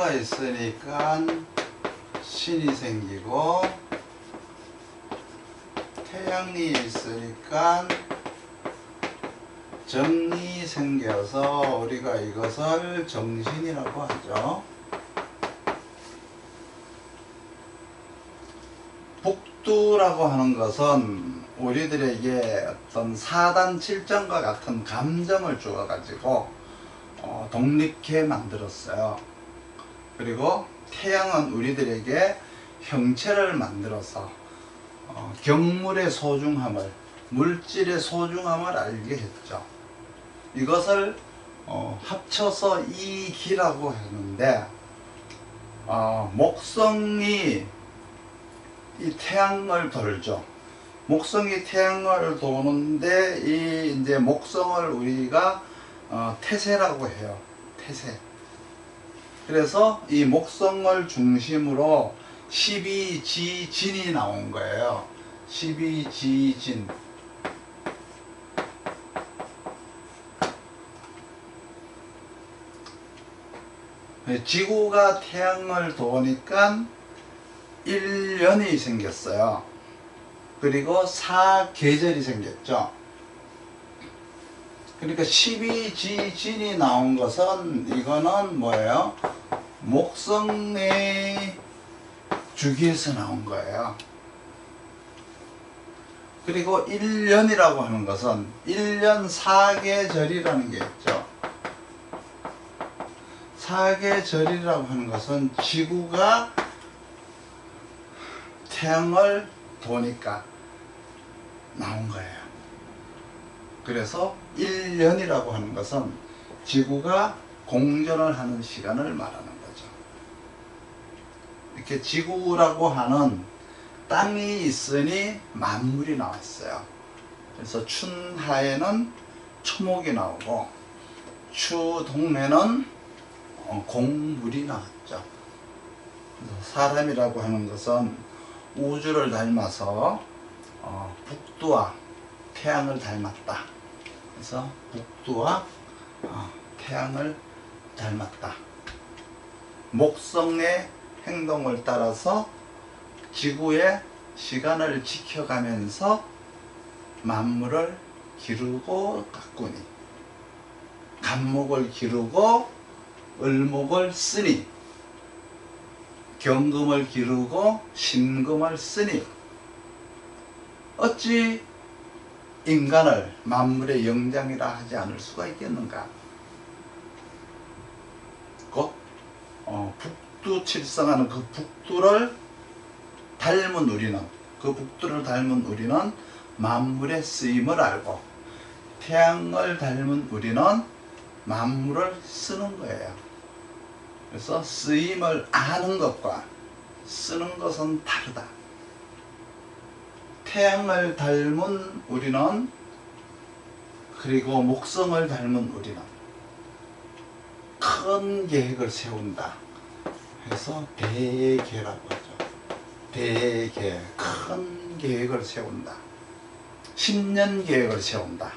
해가 있으니까 신이 생기고, 태양이 있으니까 정이 생겨서 우리가 이것을 정신이라고 하죠. 북두라고 하는 것은 우리들에게 어떤 사단 칠정과 같은 감정을 주어 가지고 독립케 만들었어요. 그리고 태양은 우리들에게 형체를 만들어서 경물의 소중함을, 물질의 소중함을 알게 했죠. 이것을 합쳐서 이기라고 하는데, 목성이 이 태양을 돌죠. 목성이 태양을 도는데 이 이제 목성을 우리가 태세라고 해요. 태세. 그래서 이 목성을 중심으로 12지진이 나온 거예요. 12지진. 지구가 태양을 도니까 1년이 생겼어요. 그리고 4계절이 생겼죠. 그러니까 12지진이 나온 것은 이거는 뭐예요? 목성의 주기에서 나온 거예요. 그리고 1년이라고 하는 것은 1년 4계절이라는 게 있죠. 4계절이라고 하는 것은 지구가 태양을 도니까 나온 거예요. 그래서 1년이라고 하는 것은 지구가 공전을 하는 시간을 말하는 거죠. 이렇게 지구라고 하는 땅이 있으니 만물이 나왔어요. 그래서 춘하에는 초목이 나오고 추동에는 곡물이 나왔죠. 그래서 사람이라고 하는 것은 우주를 닮아서 북두와 태양을 닮았다. 그래서 북두와 태양을 닮았다. 목성의 행동을 따라서 지구의 시간을 지켜가면서 만물을 기르고 가꾸니, 간목을 기르고 을목을 쓰니, 경금을 기르고 신금을 쓰니, 어찌 인간을 만물의 영장이라 하지 않을 수가 있겠는가? 곧 북두칠성하는 그 북두를 닮은 우리는 만물의 쓰임을 알고, 태양을 닮은 우리는 만물을 쓰는 거예요. 그래서 쓰임을 아는 것과 쓰는 것은 다르다. 태양을 닮은 우리는, 그리고 목성을 닮은 우리는 큰 계획을 세운다. 그래서 대계라고 하죠. 대계, 큰 계획을 세운다. 10년 계획을 세운다.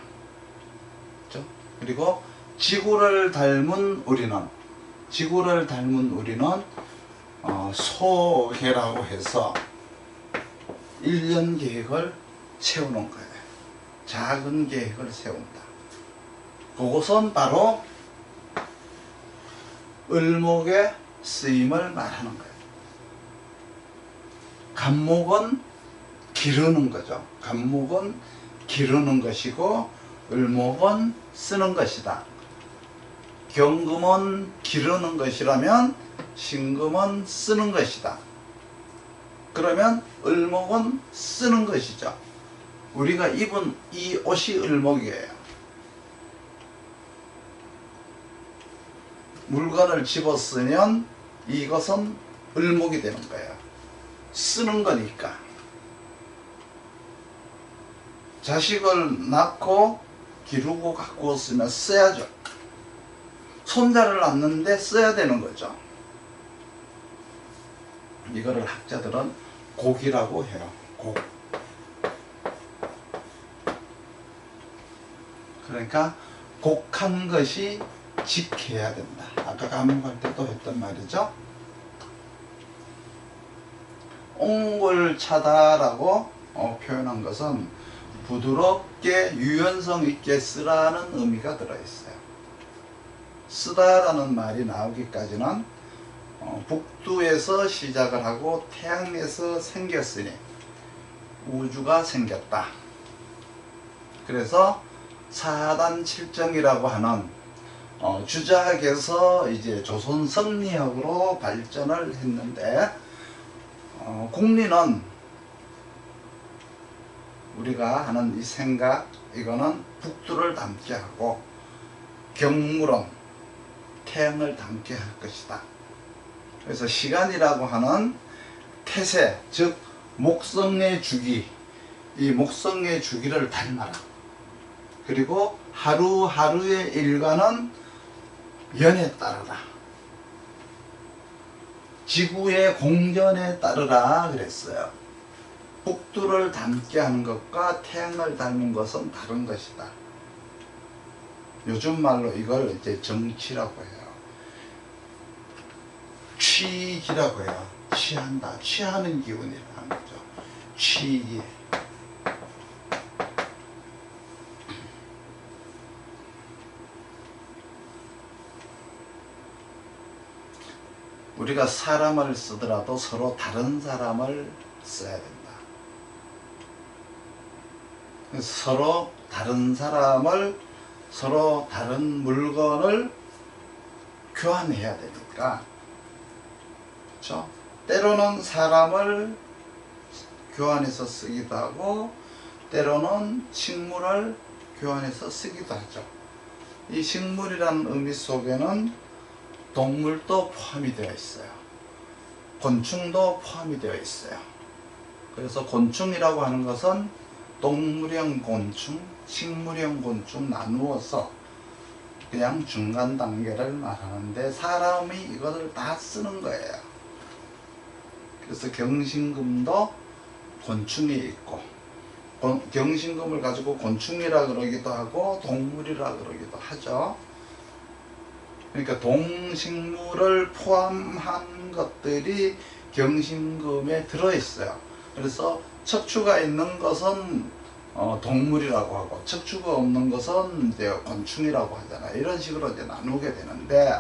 그렇죠? 그리고 지구를 닮은 우리는 소계라고 해서 1년 계획을 세우는 거예요. 작은 계획을 세운다. 그것은 바로 을목의 쓰임을 말하는 거예요. 간목은 기르는 거죠. 간목은 기르는 것이고 을목은 쓰는 것이다. 경금은 기르는 것이라면 신금은 쓰는 것이다. 그러면 을목은 쓰는 것이죠. 우리가 입은 이 옷이 을목이에요. 물건을 집었으면 이것은 을목이 되는 거예요. 쓰는 거니까. 자식을 낳고 기르고 가꾸었으면 써야죠. 손자를 낳는데 써야 되는 거죠. 이거를 학자들은 곡이라고 해요. 곡. 그러니까 곡한 것이 직해야 된다. 아까 감옥할 때도 했던 말이죠. 옹골차다라고 표현한 것은 부드럽게 유연성 있게 쓰라는 의미가 들어있어요. 쓰다라는 말이 나오기까지는 북두에서 시작을 하고 태양에서 생겼으니 우주가 생겼다. 그래서 사단칠정이라고 하는 주작에서 이제 조선 성리학으로 발전을 했는데, 국리는 우리가 하는 이 생각, 이거는 북두를 담게 하고, 경물은 태양을 담게 할 것이다. 그래서 시간이라고 하는 태세, 즉 목성의 주기, 이 목성의 주기를 닮아라. 그리고 하루하루의 일과는 연에 따르라. 지구의 공전에 따르라 그랬어요. 북두를 닮게 하는 것과 태양을 닮은 것은 다른 것이다. 요즘 말로 이걸 이제 정치라고 해요. 취기라고 해요. 취한다. 취하는 기운이라는 거죠. 취기. 우리가 사람을 쓰더라도 서로 다른 사람을 써야 된다. 서로 다른 사람을, 서로 다른 물건을 교환해야 되니까, 그렇죠? 때로는 사람을 교환해서 쓰기도 하고, 때로는 식물을 교환해서 쓰기도 하죠. 이 식물이라는 의미 속에는 동물도 포함이 되어 있어요. 곤충도 포함이 되어 있어요. 그래서 곤충이라고 하는 것은 동물형 곤충, 식물형 곤충 나누어서 그냥 중간 단계를 말하는데, 사람이 이것을 다 쓰는 거예요. 그래서 경신금도 곤충이 있고, 경신금을 가지고 곤충이라 그러기도 하고 동물이라 그러기도 하죠. 그러니까 동식물을 포함한 것들이 경신금에 들어있어요. 그래서 척추가 있는 것은 동물이라고 하고, 척추가 없는 것은 이제 곤충이라고 하잖아요. 이런 식으로 이제 나누게 되는데,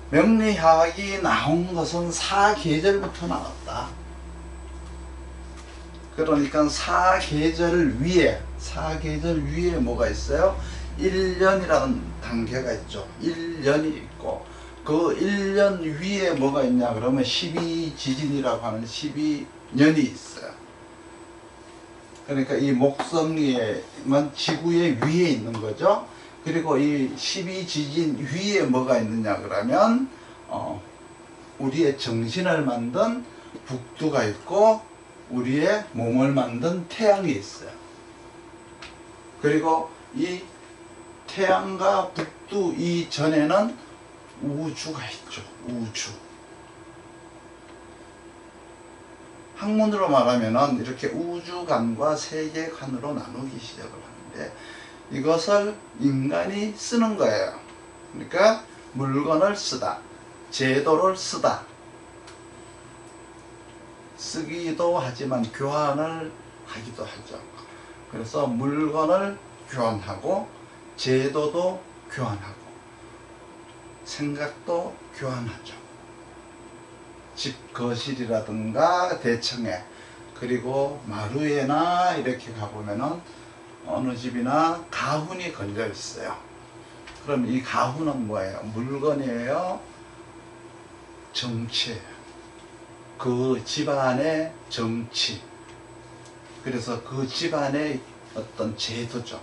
명리학이 나온 것은 사계절부터 나왔다. 그러니까 사계절 위에 뭐가 있어요? 1년이라는 단계가 있죠. 1년이 있고, 그 1년 위에 뭐가 있냐 그러면 12지진이라고 하는 12년이 있어요. 그러니까 이 목성이만 지구의 위에 있는 거죠. 그리고 이 12지진 위에 뭐가 있느냐 그러면 우리의 정신을 만든 북두가 있고, 우리의 몸을 만든 태양이 있어요. 그리고 이 태양과 북두 이전에는 우주가 있죠. 우주. 학문으로 말하면은 이렇게 우주관과 세계관으로 나누기 시작을 하는데, 이것을 인간이 쓰는 거예요. 그러니까 물건을 쓰다, 제도를 쓰다, 쓰기도 하지만 교환을 하기도 하죠. 그래서 물건을 교환하고, 제도도 교환하고, 생각도 교환하죠. 집 거실이라든가 대청에, 그리고 마루에나 이렇게 가보면은 어느 집이나 가훈이 걸려 있어요. 그럼 이 가훈은 뭐예요? 물건이에요? 정치예요. 그 집안의 정치. 그래서 그 집안의 어떤 제도죠.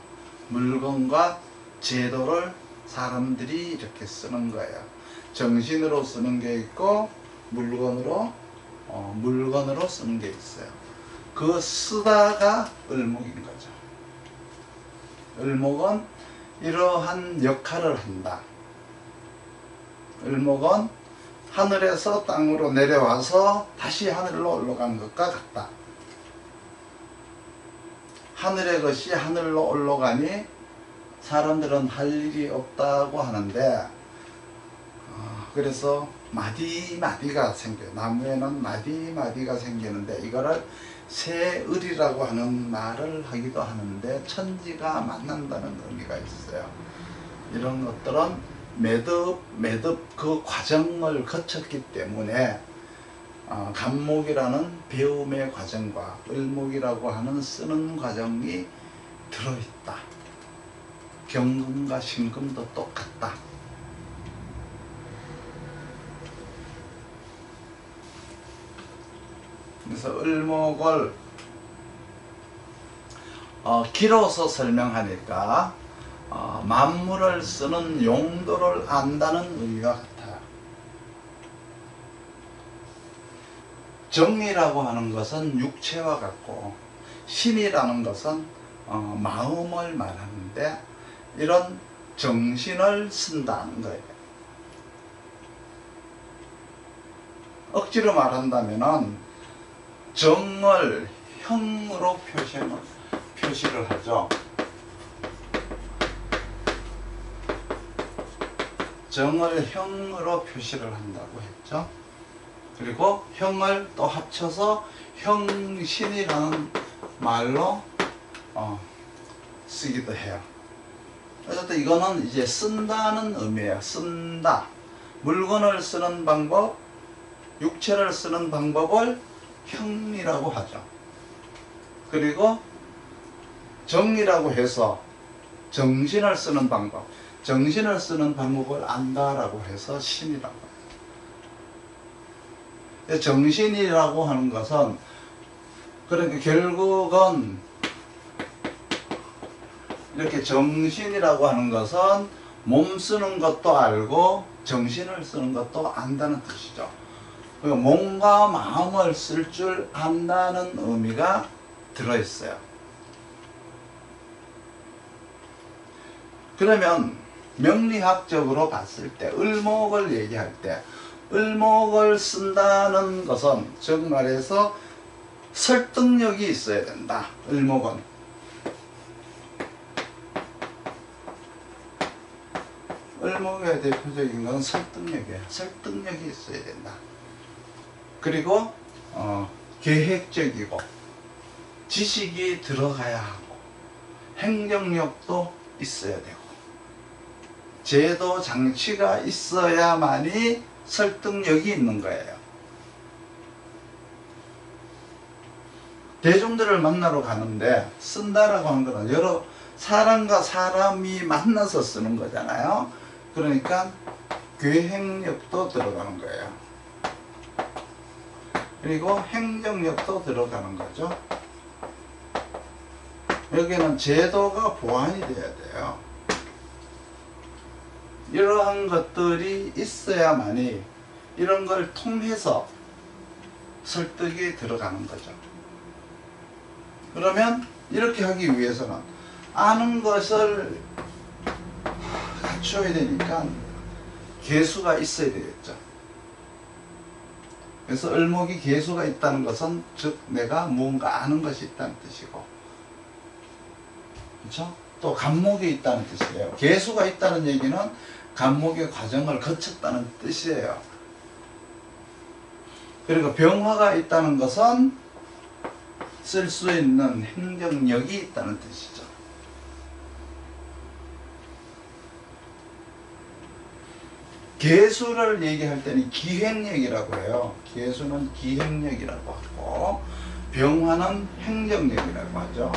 물건과 제도를 사람들이 이렇게 쓰는 거예요. 정신으로 쓰는 게 있고, 물건으로 쓰는 게 있어요. 그 쓰다가 을목인 거죠. 을목은 이러한 역할을 한다. 을목은 하늘에서 땅으로 내려와서 다시 하늘로 올라간 것과 같다. 하늘의 것이 하늘로 올라가니 사람들은 할 일이 없다고 하는데, 그래서 마디마디가 생겨요. 나무에는 마디마디가 생기는데 이거를 새을이라고 하는 말을 하기도 하는데 천지가 만난다는 의미가 있어요. 이런 것들은 매듭 그 과정을 거쳤기 때문에 간목이라는 배움의 과정과 을목이라고 하는 쓰는 과정이 들어있다. 경금과 신금도 똑같다. 그래서 을목을 길어서 설명하니까 만물을 쓰는 용도를 안다는 의미가 같아요. 정이라고 하는 것은 육체와 같고 신이라는 것은 마음을 말하는데 이런 정신을 쓴다는 거예요. 억지로 말한다면은 정을 형으로 표시를 하죠. 정을 형으로 표시를 한다고 했죠. 그리고 형을 또 합쳐서 형신이라는 말로 쓰기도 해요. 어쨌든 이거는 이제 쓴다는 의미예요. 쓴다. 물건을 쓰는 방법, 육체를 쓰는 방법을 형이라고 하죠. 그리고 정이라고 해서 정신을 쓰는 방법, 정신을 쓰는 방법을 안다라고 해서 신이라고 해요. 정신이라고 하는 것은 그러니까 결국은 이렇게 정신이라고 하는 것은 몸 쓰는 것도 알고 정신을 쓰는 것도 안다는 뜻이죠. 몸과 마음을 쓸 줄 안다는 의미가 들어있어요. 그러면 명리학적으로 봤을 때 을목을 얘기할 때 을목을 쓴다는 것은 즉 말해서 설득력이 있어야 된다. 을목은 을목의 대표적인 건 설득력이에요. 설득력이 있어야 된다. 그리고 계획적이고 지식이 들어가야 하고 행정력도 있어야 되고 제도 장치가 있어야만이 설득력이 있는 거예요. 대중들을 만나러 가는데 쓴다라고 하는 거는 여러 사람과 사람이 만나서 쓰는 거잖아요. 그러니까 계획력도 들어가는 거예요. 그리고 행정력도 들어가는 거죠. 여기는 제도가 보완이 돼야 돼요. 이러한 것들이 있어야만이 이런 걸 통해서 설득이 들어가는 거죠. 그러면 이렇게 하기 위해서는 아는 것을 갖춰야 되니까 계수가 있어야 되겠죠. 그래서 을목이 계수가 있다는 것은 즉 내가 무언가 아는 것이 있다는 뜻이고, 그렇죠? 또 간목이 있다는 뜻이에요. 계수가 있다는 얘기는 간목의 과정을 거쳤다는 뜻이에요. 그리고 병화가 있다는 것은 쓸 수 있는 행정력이 있다는 뜻이죠. 계수를 얘기할 때는 기획력이라고 해요. 계수는 기획력이라고 하고 병화는 행정력이라고 하죠.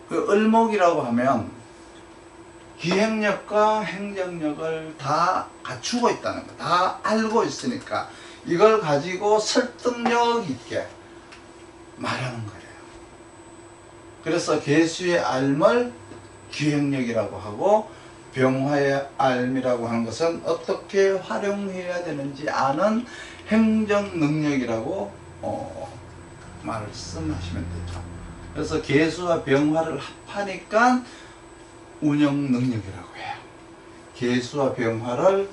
그 을목이라고 하면 기획력과 행정력을 다 갖추고 있다는 거, 다 알고 있으니까 이걸 가지고 설득력 있게 말하는 거예요. 그래서 계수의 알을 기획력이라고 하고 병화의 알이라고 하는 것은 어떻게 활용해야 되는지 아는 행정 능력이라고 말씀하시면 되죠. 그래서 계수와 병화를 합하니까 운영 능력이라고 해요. 계수와 병화를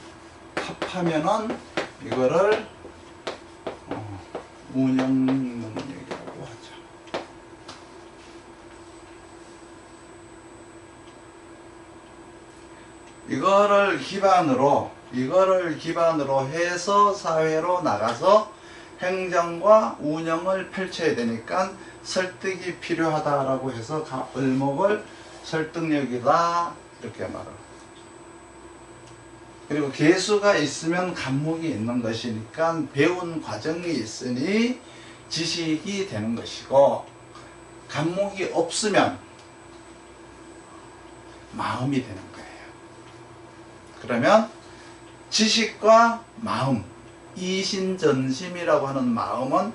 합하면은 이거를 운영 능력이라고 하죠. 이거를 기반으로 해서 사회로 나가서 행정과 운영을 펼쳐야 되니까 설득이 필요하다라고 해서 을목을 설득력이다 이렇게 말을. 그리고 개수가 있으면 간목이 있는 것이니까 배운 과정이 있으니 지식이 되는 것이고, 간목이 없으면 마음이 되는 거예요. 그러면 지식과 마음, 이신전심이라고 하는 마음은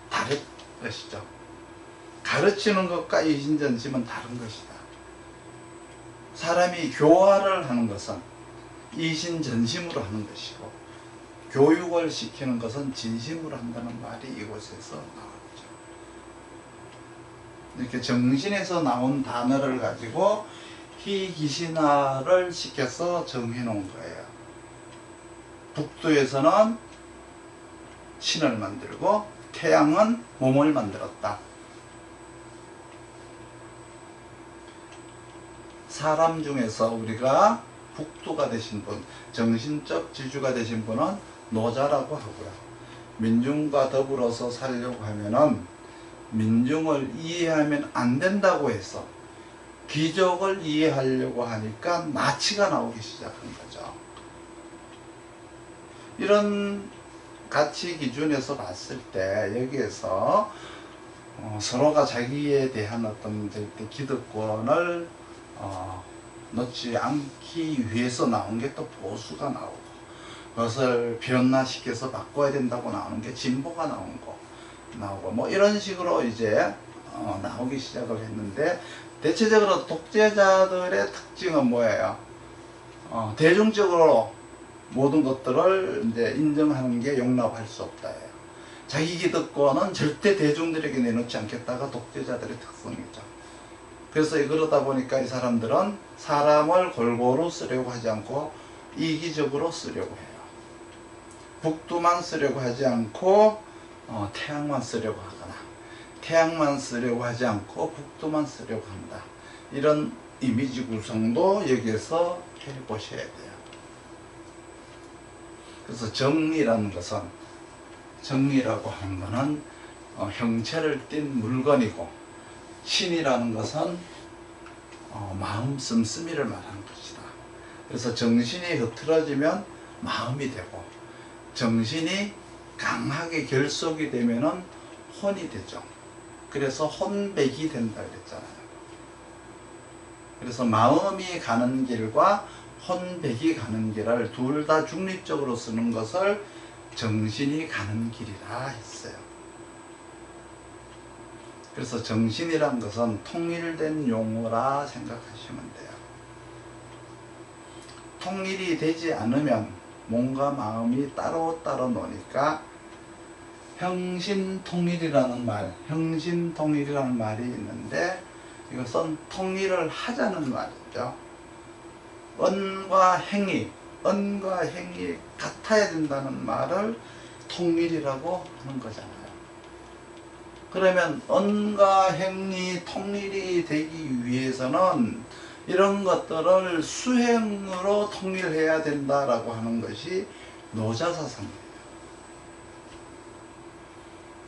다른 것이죠. 가르치는 것과 이신전심은 다른 것이다. 사람이 교화를 하는 것은 이신전심으로 하는 것이고, 교육을 시키는 것은 진심으로 한다는 말이 이곳에서 나왔죠. 이렇게 정신에서 나온 단어를 가지고 희귀신화를 시켜서 정해 놓은 거예요. 북두에서는 신을 만들고 태양은 몸을 만들었다. 사람 중에서 우리가 북두가 되신 분, 정신적 지주가 되신 분은 노자라고 하고요. 민중과 더불어서 살려고 하면은 민중을 이해하면 안 된다고 해서 귀족을 이해하려고 하니까 나치가 나오기 시작한 거죠. 이런 가치 기준에서 봤을 때 여기에서 서로가 자기에 대한 어떤 기득권을 놓지 않기 위해서 나온 게 또 보수가 나오고, 그것을 변화시켜서 바꿔야 된다고 나오는 게 진보가 나오고 뭐 이런 식으로 이제 나오기 시작을 했는데, 대체적으로 독재자들의 특징은 뭐예요? 대중적으로 모든 것들을 이제 인정하는 게 용납할 수 없다예요. 자기 기득권은 절대 대중들에게 내놓지 않겠다가 독재자들의 특성이죠. 그래서 그러다 보니까 이 사람들은 사람을 골고루 쓰려고 하지 않고 이기적으로 쓰려고 해요. 북두만 쓰려고 하지 않고 태양만 쓰려고 하거나, 태양만 쓰려고 하지 않고 북두만 쓰려고 한다. 이런 이미지 구성도 여기에서 해보셔야 돼요. 그래서 정이라는 것은, 정이라고 하는 것은 형체를 띤 물건이고, 신이라는 것은 마음 씀씀이를 말하는 것이다. 그래서 정신이 흐트러지면 마음이 되고, 정신이 강하게 결속이 되면은 혼이 되죠. 그래서 혼백이 된다 그랬잖아요. 그래서 마음이 가는 길과 혼백이 가는 길을 둘 다 중립적으로 쓰는 것을 정신이 가는 길이라 했어요. 그래서 정신이란 것은 통일된 용어라 생각하시면 돼요. 통일이 되지 않으면 몸과 마음이 따로따로 노니까 형신통일이라는 말이 있는데, 이것은 통일을 하자는 말이죠. 언과 행이 같아야 된다는 말을 통일이라고 하는 거잖아요. 그러면 언과 행이 통일이 되기 위해서는 이런 것들을 수행으로 통일해야 된다라고 하는 것이 노자사상이에요.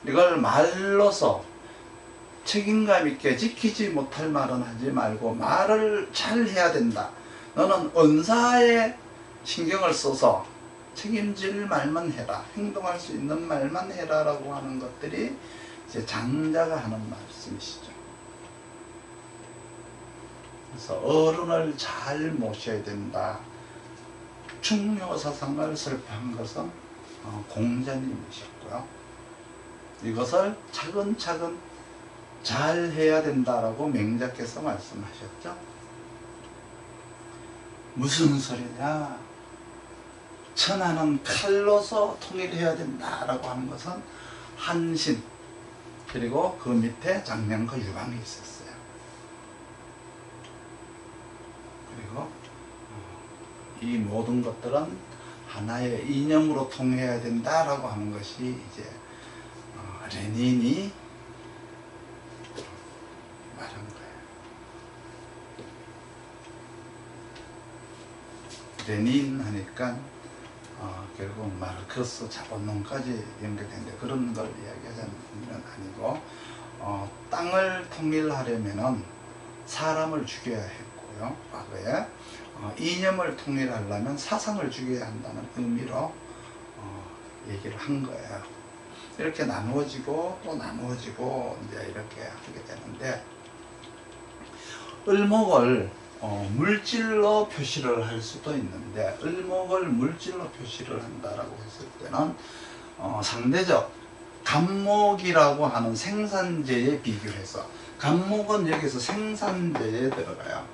이걸 말로서 책임감 있게 지키지 못할 말은 하지 말고 말을 잘 해야 된다. 너는 언사에 신경을 써서 책임질 말만 해라. 행동할 수 있는 말만 해라 라고 하는 것들이 이제 장자가 하는 말씀이시죠. 그래서 어른을 잘 모셔야 된다. 충효사상을 설파한 것은 공자님이셨고요. 이것을 차근차근 잘 해야 된다라고 맹자께서 말씀하셨죠. 무슨 소리냐? 천하는 칼로서 통일해야 된다라고 하는 것은 한신, 그리고 그 밑에 장명과 유방이 있었어요. 그리고 이 모든 것들은 하나의 이념으로 통해야 된다라고 하는 것이 이제 레닌이 말한 거예요. 레닌 하니까 결국 마르크스 자본론까지 연결되는데 그런 걸 이야기하자는 의미는 아니고 땅을 통일하려면은 사람을 죽여야 했고요. 과거에 이념을 통일하려면 사상을 죽여야 한다는 의미로 얘기를 한 거예요. 이렇게 나누어지고 또 나누어지고 이제 이렇게 하게 되는데 을목을 물질로 표시를 할 수도 있는데 을목을 물질로 표시를 한다라고 했을 때는 상대적 간목이라고 하는 생산제에 비교해서 간목은 여기서 생산제에 들어가요.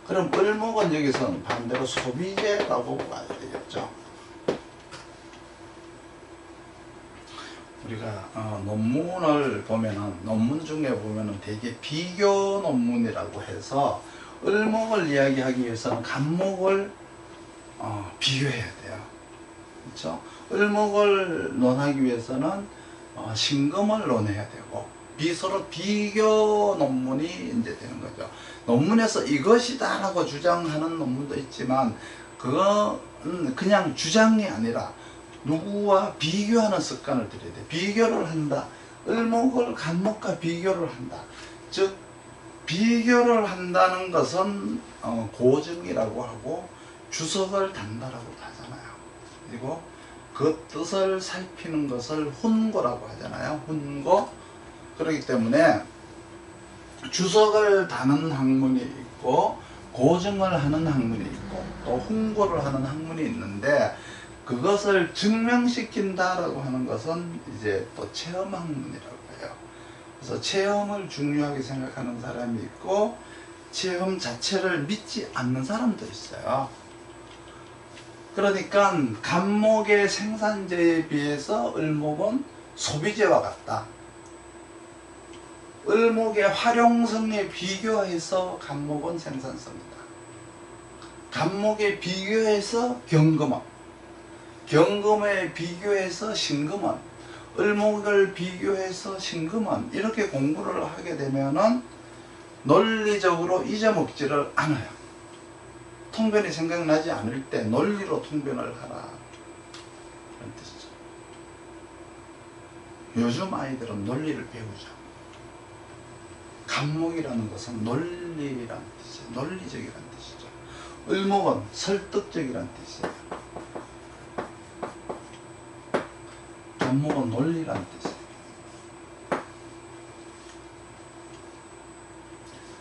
그럼 을목은 여기서는 반대로 소비재라고 봐야 되겠죠. 우리가 논문을 보면은 논문 중에 보면은 되게 비교 논문이라고 해서 을목을 이야기하기 위해서는 간목을 비교해야 돼요. 그렇죠? 을목을 논하기 위해서는 신금을 논해야 되고 서로 비교 논문이 이제 되는 거죠. 논문에서 이것이다라고 주장하는 논문도 있지만 그건 그냥 주장이 아니라 누구와 비교하는 습관을 들여야 돼. 비교를 한다. 을목을 간목과 비교를 한다. 즉 비교를 한다는 것은 고증이라고 하고 주석을 단다라고 하잖아요. 그리고 그 뜻을 살피는 것을 훈고라고 하잖아요. 훈고. 그렇기 때문에 주석을 다는 학문이 있고 고증을 하는 학문이 있고 또 훈고를 하는 학문이 있는데 그것을 증명시킨다라고 하는 것은 이제 또 체험 학문이라고 해요. 그래서 체험을 중요하게 생각하는 사람이 있고 체험 자체를 믿지 않는 사람도 있어요. 그러니까 간목의 생산제에 비해서 을목은 소비재와 같다. 을목의 활용성에 비교해서 간목은 생산성이다. 간목에 비교해서 경금은, 경금에 비교해서 신금은, 을목을 비교해서 신금은 이렇게 공부를 하게 되면은 논리적으로 잊어먹지를 않아요. 통변이 생각나지 않을 때 논리로 통변을 하라. 그런 뜻이죠. 요즘 아이들은 논리를 배우죠. 간목이라는 것은 논리라는 뜻이에요. 논리적이라는 뜻이죠. 을목은 설득적이라는 뜻이에요. 간목은 논리라는 뜻이에요.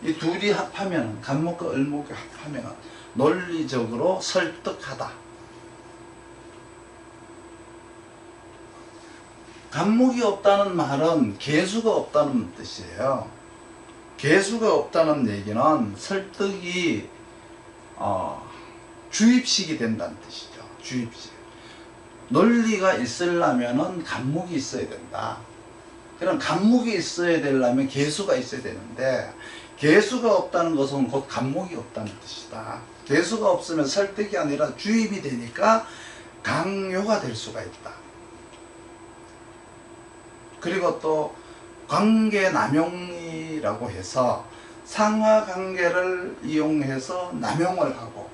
이 둘이 합하면, 간목과 을목이 합하면 논리적으로 설득하다. 간목이 없다는 말은 개수가 없다는 뜻이에요. 개수가 없다는 얘기는 설득이 주입식이 된다는 뜻이죠. 주입식. 논리가 있으려면은 간목이 있어야 된다. 그럼 간목이 있어야 되려면 개수가 있어야 되는데 개수가 없다는 것은 곧 간목이 없다는 뜻이다. 개수가 없으면 설득이 아니라 주입이 되니까 강요가 될 수가 있다. 그리고 또 관계 남용이라고 해서 상하관계를 이용해서 남용을 하고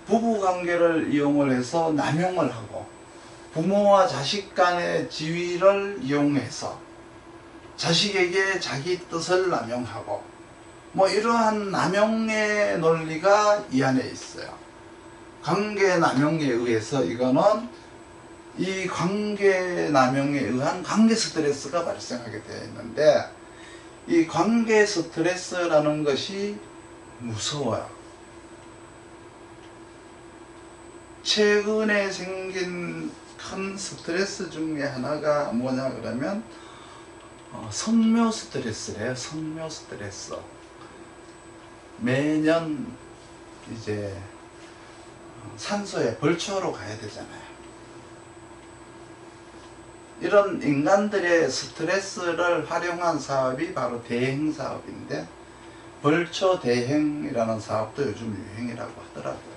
부부관계를 이용을 해서 남용을 하고 부모와 자식 간의 지위를 이용해서 자식에게 자기 뜻을 남용하고 뭐 이러한 남용의 논리가 이 안에 있어요. 관계 남용에 의해서 이거는 이 관계 남용에 의한 관계 스트레스가 발생하게 되어 있는데 이 관계 스트레스라는 것이 무서워요. 최근에 생긴 큰 스트레스 중에 하나가 뭐냐 그러면 성묘 스트레스래요. 성묘 스트레스. 매년 이제 산소에 벌초하러 가야 되잖아요. 이런 인간들의 스트레스를 활용한 사업이 바로 대행 사업인데 벌초 대행이라는 사업도 요즘 유행이라고 하더라고요.